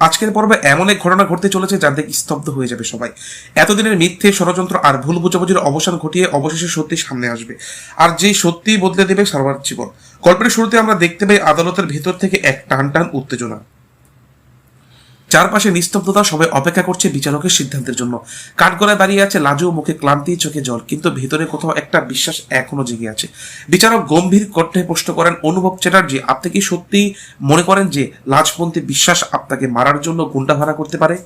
আজকের পর্বে এমন এক ঘটনা ঘটতে চলেছে যা দেখে স্তব্ধ হয়ে যাবে সবাই। এতদিনের মিথ্যে, ষড়যন্ত্র আর ভুল বোঝাবুঝির অবসান ঘটিয়ে অবশেষে সত্যি সামনে আসবে, আর যেই সত্যি বদলে দেবে সবার জীবন। গল্পের শুরুতে আমরা দেখতে পাই আদালতের ভেতর থেকে এক টান টান উত্তেজনা। চারপাশে নিস্তব্ধতা, সবাই অপেক্ষা করছে বিচারকের সিদ্ধান্তের জন্য। কাঠগড়ায় দাঁড়িয়ে আছে লাজু, মুখে ক্লান্তি, চোখে জল, কিন্তু ভেতরে কোথাও একটা বিশ্বাস এখনো জেগে আছে। বিচারক গম্ভীর কণ্ঠে প্রশ্ন করেন, অনুভব চ্যাটার্জি, আপনি কি সত্যি মনে করেন যে লাজপন্থী বিশ্বাস আপনাকে মারার জন্য গুন্ডা ভাড়া করতে পারে?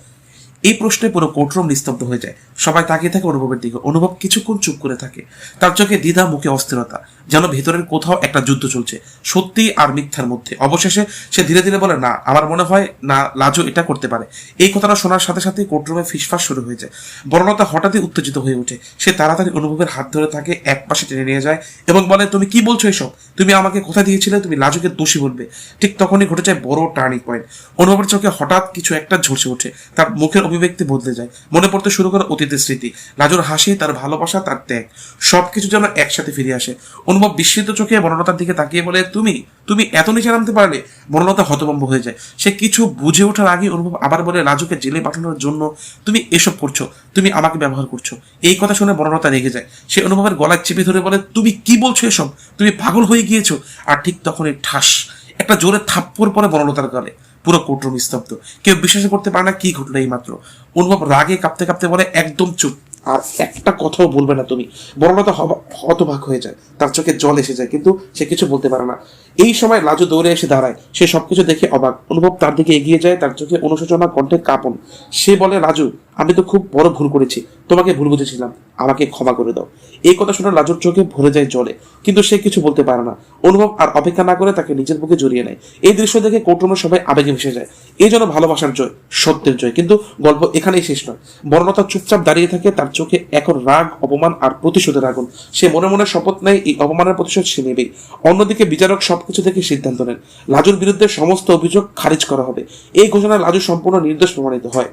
এই প্রশ্নে পুরো কোর্টরুম নিস্তব্ধ হয়ে যায়। সবাই তাকিয়ে থাকে অনুভবের দিকে। অনুভব কিছুক্ষণ চুপ করে থাকে, তার চোখে দ্বিধা, মুখে অস্থিরতা, যেন ভেতরের কোথাও একটা যুদ্ধ চলছে সত্যি আর মিথ্যার মধ্যে। অবশেষে সে ধীরে ধীরে বলে, না, আমার মনে হয় না লাজু এটা করতে পারে। এই কথাটা শোনার সাথে সাথে কোর্টরুমে ফিসফাস শুরু হয়ে যায়। বর্ণতা হঠাৎই উত্তেজিত হয়ে ওঠে। সে তাড়াতাড়ি অনুভবের হাত ধরে তাকে এক পাশে টেনে নিয়ে যায় এবং বলে, তুমি কি বলছো এসব? তুমি আমাকে কথা দিয়েছিলে তুমি লাজুকে দোষী বলবে। ঠিক তখনই ঘটে যায় বড় টার্নিং পয়েন্ট। অনুভবের চোখে হঠাৎ কিছু একটা ঝলসে ওঠে। তার মুখের অভিব্যক্তি বদলে যায়। মনে পড়তে শুরু করে অতীতের স্মৃতি, লাজুর হাসি, তার ভালোবাসা, তার ত্যাগ, সবকিছু যেন একসাথে ফিরে আসে। অনুভব বিস্মিত চোখে বনলতার দিকে তাকিয়ে বলে, তুমি তুমি এত নিচে নামতে পারলে? বনলতা হতভম্ব হয়ে যায়। সে কিছু বুঝে ওঠার আগে অনুভব আবার বলে, লাজুকে জেলে পাঠানোর জন্য তুমি এসব করছো, তুমি আমাকে ব্যবহার করছো। এই কথা শুনে বনলতা রেগে যায়। সে অনুভবের গলায় চেপে ধরে বলে, তুমি কি বলছো এসব? তুমি পাগল হয়ে গিয়েছো? আর ঠিক তখনই ঠাস একটা জোরে থাপ্পড় পরে বনলতার গালে। পুরো কোর্টরুম স্তব্ধ। কেউ বিশ্বাস করতে পারে না কি ঘটলো এই মাত্র। অনুভব রাগে কাঁপতে কাঁপতে বলে, একদম চুপ, আর একটা কথাও বলবে না তুমি। বনলতা হতবাক হয়ে যায়, তার চোখে জল এসে যায়, কিন্তু সে কিছু বলতে পারে না। এই সময় লাজু দৌড়ে এসে দাঁড়ায়। সে সবকিছু দেখে অবাক। অনুভব তার দিকে এগিয়ে যায়, তার চোখে অনুশোচনা, কণ্ঠে কাঁপন। সে বলে, লাজু, আমি তো খুব বড় ভুল করেছি, তোমাকে ভুল বুঝেছিলাম, আমাকে ক্ষমা করে দাও। এই কথা শুনে লাজুর চোখে ভরে যায় জলে, কিন্তু সে কিছু বলতে পারে না। অনুভব আর অপেক্ষা না করে তাকে নিজের বুকে জড়িয়ে নেয়। এই দৃশ্য দেখে কোর্টরুমের সবাই আবেগে ভেসে যায়। এই জন্য ভালোবাসার জয়, সত্যের জয়। কিন্তু গল্প এখানেই শেষ নয়। বর্ণতা চুপচাপ দাঁড়িয়ে থাকে, তার চোখে এখন রাগ, অপমান আর প্রতিশোধের আগুন। সে মনে মনে শপথ নেয় এই অপমানের প্রতিশোধ সে নেবেই। অন্যদিকে বিচারক সবকিছু দেখে সিদ্ধান্ত নেন, লাজুর বিরুদ্ধে সমস্ত অভিযোগ খারিজ করা হবে। এই ঘোষণায় লাজু সম্পূর্ণ নির্দোষ প্রমাণিত হয়।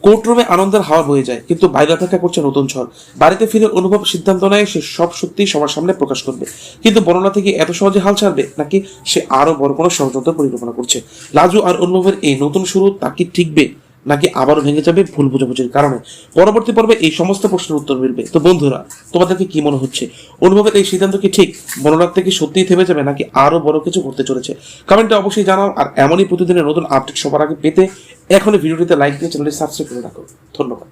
কোর্টরুমে আনন্দের হাওয়া বয়ে যায়, কিন্তু বাইরে অপেক্ষা করছে নতুন ঝড়। বাড়িতে ফিরে অনুভব সিদ্ধান্ত নেয় সে সব সত্যি সবার সামনে প্রকাশ করবে। কিন্তু বর্ণনা থেকে এত সহজে হাল ছাড়বে নাকি সে আরো বড় কোনো ষড়যন্ত্র পরিকল্পনা করছে? লাজু আর অনুভবের এই নতুন শুরু তা কি ঠিকবে, নাকি আবারও ভেঙে যাবে ভুল বোঝাবুঝির কারণে? পরবর্তী পর্বে এই সমস্ত প্রশ্নের উত্তর মিলবে। তো বন্ধুরা, তোমাদেরকে কি মনে হচ্ছে? অনুভবের এই সিদ্ধান্ত কি ঠিক? বর্ণনার থেকে সত্যিই থেমে যাবে নাকি আরো বড় কিছু ঘটতে চলেছে? কমেন্টে অবশ্যই জানাও। আর এমনই প্রতিদিনের নতুন আপডেট সবার আগে পেতে এখনই ভিডিওটিতে লাইক দিয়ে চ্যানেলটি সাবস্ক্রাইব করে রাখো। ধন্যবাদ।